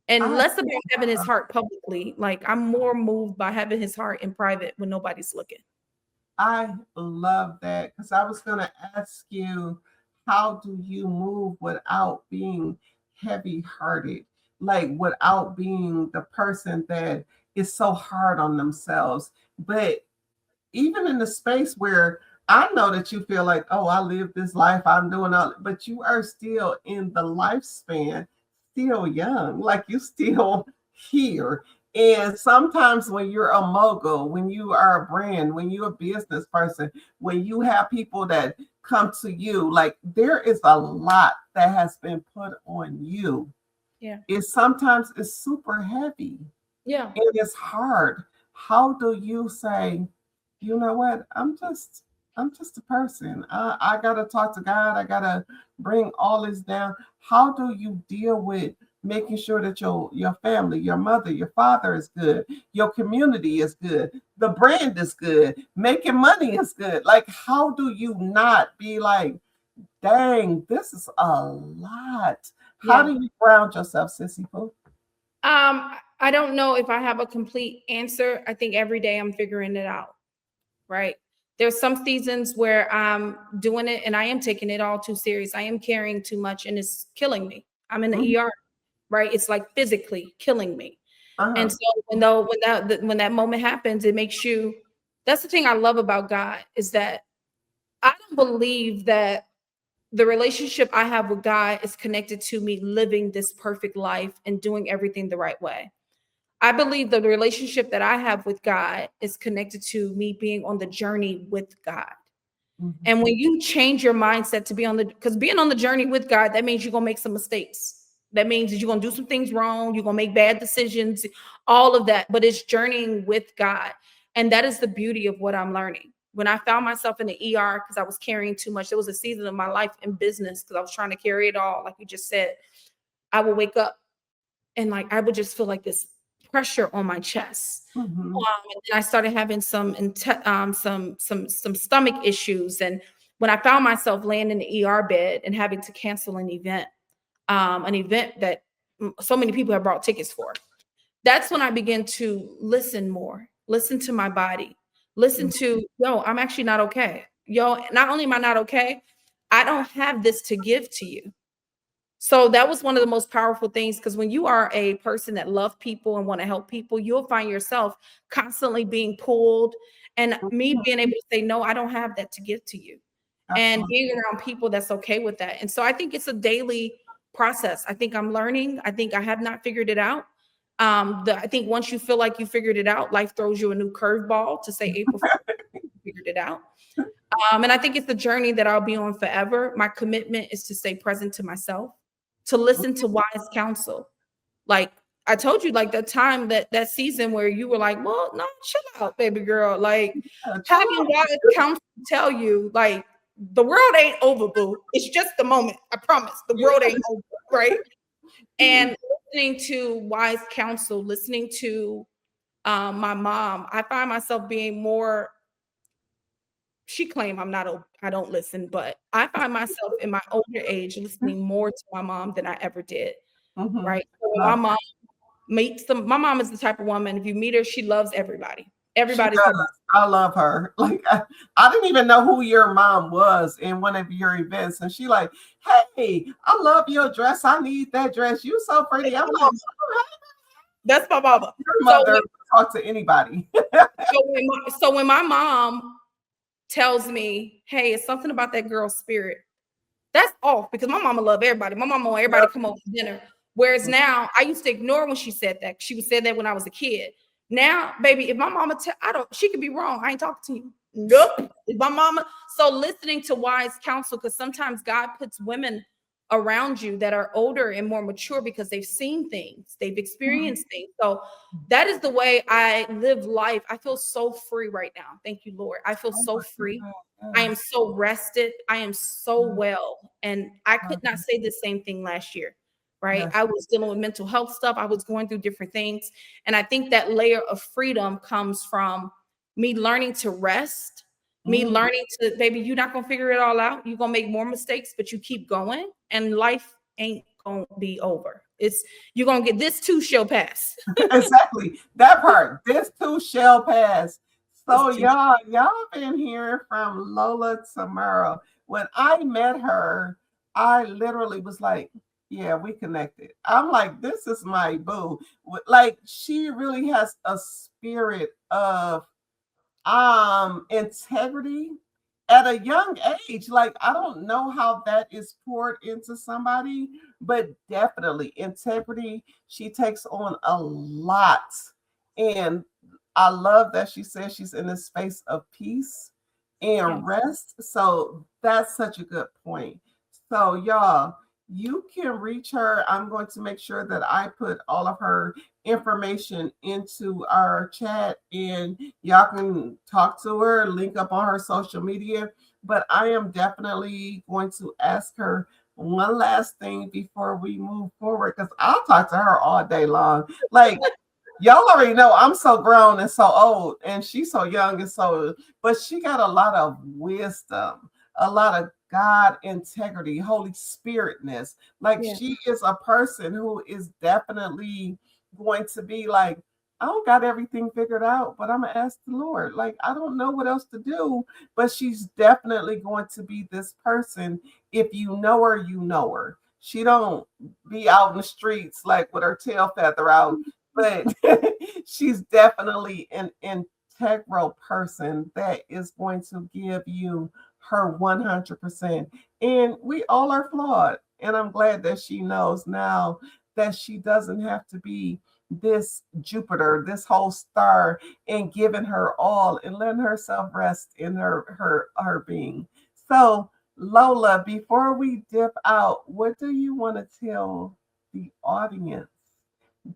And I less about having his heart publicly. Like I'm more moved by having his heart in private when nobody's looking. I love that, because I was going to ask you, how do you move without being heavy hearted? Like, without being the person that is so hard on themselves. But even in the space where I know that you feel like, oh, I live this life, I'm doing all, but you are still in the lifespan, still young, like you still here. And sometimes when you're a mogul, when you are a brand, when you're a business person, when you have people that come to you, like there is a lot that has been put on you. Yeah. It sometimes is super heavy Yeah. and it's hard. How do you say, you know what? I'm just a person. I gotta talk to God. I gotta bring all this down. How do you deal with making sure that your family, your mother, your father is good, your community is good, the brand is good, making money is good? Like, how do you not be like, dang, this is a lot? How Yeah. do you ground yourself, Sissy Pooh? I don't know if I have a complete answer. I think every day I'm figuring it out, right? There's some seasons where I'm doing it and I am taking it all too serious. I am carrying too much and it's killing me. I'm in the Mhm. ER, right? It's like physically killing me. And Uh-huh. so when that moment happens, it makes you. That's the thing I love about God is that I don't believe that the relationship I have with God is connected to me living this perfect life and doing everything the right way. I believe the relationship that I have with God is connected to me being on the journey with God. Mhm. And when you change your mindset to be on the, because being on the journey with God, that means you're gonna make some mistakes. That means that you're gonna do some things wrong, you're gonna make bad decisions, all of that. But it's journeying with God. And that is the beauty of what I'm learning. When I found myself in the ER because I was carrying too much, there was a season of my life in business because I was trying to carry it all, like you just said. I would wake up and like I would just feel like this pressure on my chest. Mhm. And then I started having some stomach issues, and when I found myself laying in the ER bed and having to cancel an event that so many people have bought tickets for, that's when I began to listen more, listen to my body, listen Mhm. to yo, I'm actually not okay. Yo, not only am I not okay, I don't have this to give to you. So that was one of the most powerful things because when you are a person that love people and want to help people, you'll find yourself constantly being pulled. And me being able to say, no, I don't have that to give to you. And Absolutely. being around people that's okay with that. And so I think it's a daily process. I think I'm learning. I think I have not figured it out. I think once you feel like you figured it out, life throws you a new curveball to say April figured it out. And I think it's the journey that I'll be on forever. My commitment is to stay present to myself, to listen to wise counsel. Like I told you, like the time that season where you were like, well, no, chill out, baby girl. Like Chill having out. wise counsel tell you, like, the world ain't over, boo. It's just the moment. I promise. The world ain't over, right? And listening to wise counsel, listening to my mom, I find myself being more she claimed I don't listen, but I find myself in my older age listening more to my mom than I ever did. Mhm. Right. So when my Love it. mom my mom is the type of woman, if you meet her, she loves everybody. She Everybody's her mom. does. I love her. Like I didn't even know who your mom was in one of your events, and she like, "Hey, I love your dress. I need that dress. You so pretty." That's I'm my like, mama. That's my mama. "Your So mother talk to anybody." so when my mom tells me, hey, it's something about that girl's spirit, that's off because my mama love everybody. My mama want everybody to come over for dinner. Whereas now, I used to ignore when she said that. She would say that when I was a kid. Now, baby, if my mama, I don't, she could be wrong. I ain't talking to you. Nope. If my mama, so listening to wise counsel, because sometimes God puts women around you that are older and more mature because they've seen things, they've Mhm. experienced things. So that is the way I live life. I feel so free right now. Thank you, Lord. I feel Oh so my free. God. I am Yes. so rested. I am so Yes. well. And I could not Yes. say the same thing last year, right? Yes. I was dealing with mental health stuff. I was going through different things. And I think that layer of freedom comes from me learning to rest, me Mhm. learning to, baby, you're not going to figure it all out. You're going to make more mistakes, but you keep going and life ain't going to be over. You're going to get this too shall pass. Exactly. That part. This too shall pass. This So too. y'all been hearing from Lola tomorrow. When I met her, I literally was like, yeah, we connected. I'm like, this is my boo. Like she really has a spirit of integrity at a young age. Like I don't know how that is poured into somebody, but definitely integrity. She takes on a lot, and I love that she says she's in a space of peace Yeah. and rest. So that's such a good point. So y'all, you can reach her. I'm going to make sure that I put all of her information into our chat and y'all can talk to her, link up on her social media. But I am definitely going to ask her one last thing before we move forward because I'll talk to her all day long. Like, y'all already know I'm so grown and so old, and she's so young and so, but she got a lot of wisdom, a lot of God integrity, Holy Spiritness. Like Yeah. she is a person who is definitely going to be like, I don't got everything figured out, but I'm gonna ask the Lord. Like I don't know what else to do, but she's definitely going to be this person. If you know her, you know her. She don't be out in the streets like with her tail feather out, but she's definitely an integral person that is going to give you her 100%. And we all are flawed. And I'm glad that she knows now that she doesn't have to be this Jupiter, this whole star, and giving her all and letting herself rest in her being. So Lola, before we dip out, what do you want to tell the audience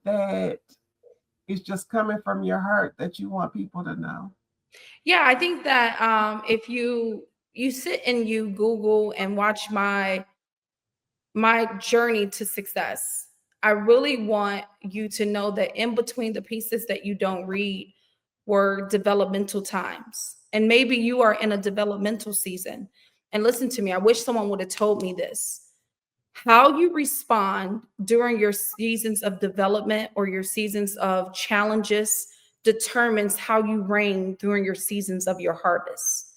that is just coming from your heart that you want people to know? Yeah, I think that if you sit and you Google and watch my journey to success, I really want you to know that in between the pieces that you don't read were developmental times. And maybe you are in a developmental season. And listen to me, I wish someone would have told me this. How you respond during your seasons of development or your seasons of challenges determines how you reign during your seasons of your harvest.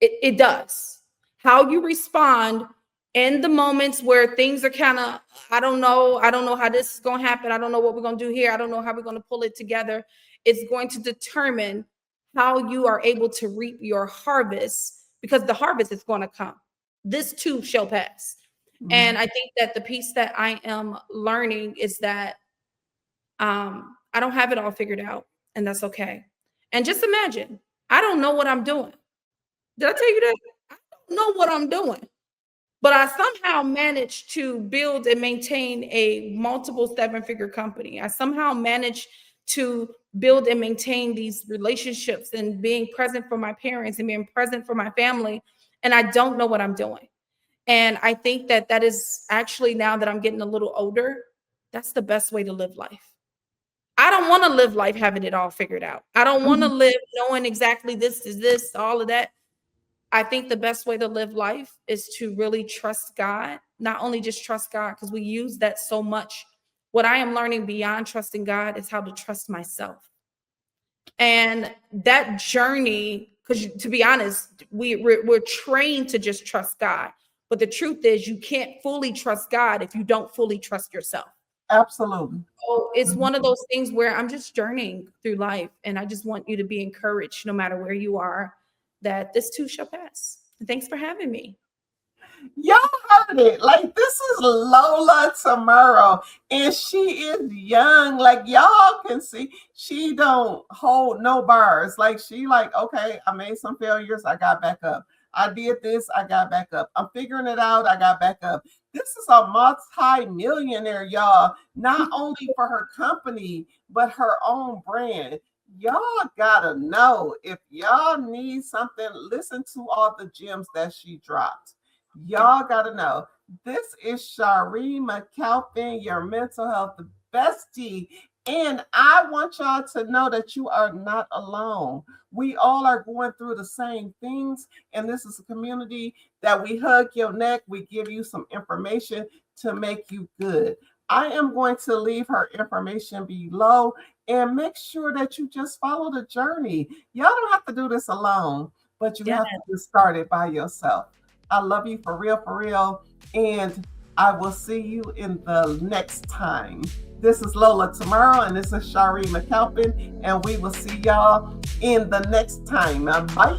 It does. How you respond in the moments where things are kind of, I don't know how this is going to happen. I don't know what we're going to do here. I don't know how we're going to pull it together. It's going to determine how you are able to reap your harvest because the harvest is going to come. This too shall pass. Mhm. And I think that the piece that I am learning is that I don't have it all figured out, and that's okay. And just imagine, I don't know what I'm doing. Did I tell you that? I don't know what I'm doing, but I somehow managed to build and maintain a multiple seven-figure company. I somehow managed to build and maintain these relationships and being present for my parents and being present for my family. And I don't know what I'm doing. And I think that that is actually, now that I'm getting a little older, that's the best way to live life. I don't want to live life having it all figured out. I don't want to Mhm. live knowing exactly this is this, all of that. I think the best way to live life is to really trust God, not only just trust God, because we use that so much. What I am learning beyond trusting God is how to trust myself. And that journey, because to be honest, we're trained to just trust God. But the truth is, you can't fully trust God if you don't fully trust yourself. Absolutely. So it's Mhm. one of those things where I'm just journeying through life, and I just want you to be encouraged, no matter where you are, that this too shall pass. And thanks for having me. Y'all heard it. Like this is Lola tomorrow, and she is young. Like y'all can see, she don't hold no bars. Like she like, okay, I made some failures, I got back up. I did this, I got back up. I'm figuring it out, I got back up. This is a multi-millionaire, y'all. Not only for her company, but her own brand. Y'all gotta know if y'all need something, listen to all the gems that she dropped. Yeah. Y'all gotta know. This is Shaaree McCalpine, your mental health bestie. And I want y'all to know that you are not alone. We all are going through the same things. And this is a community that we hug your neck. We give you some information to make you good. I am going to leave her information below and make sure that you just follow the journey. Y'all don't have to do this alone, but you Yeah. have to get started by yourself. I love you for real, for real. And I will see you in the next time. This is Lola tomorrow, and this is Shaaree McCalpine, and we will see y'all in the next time. Bye.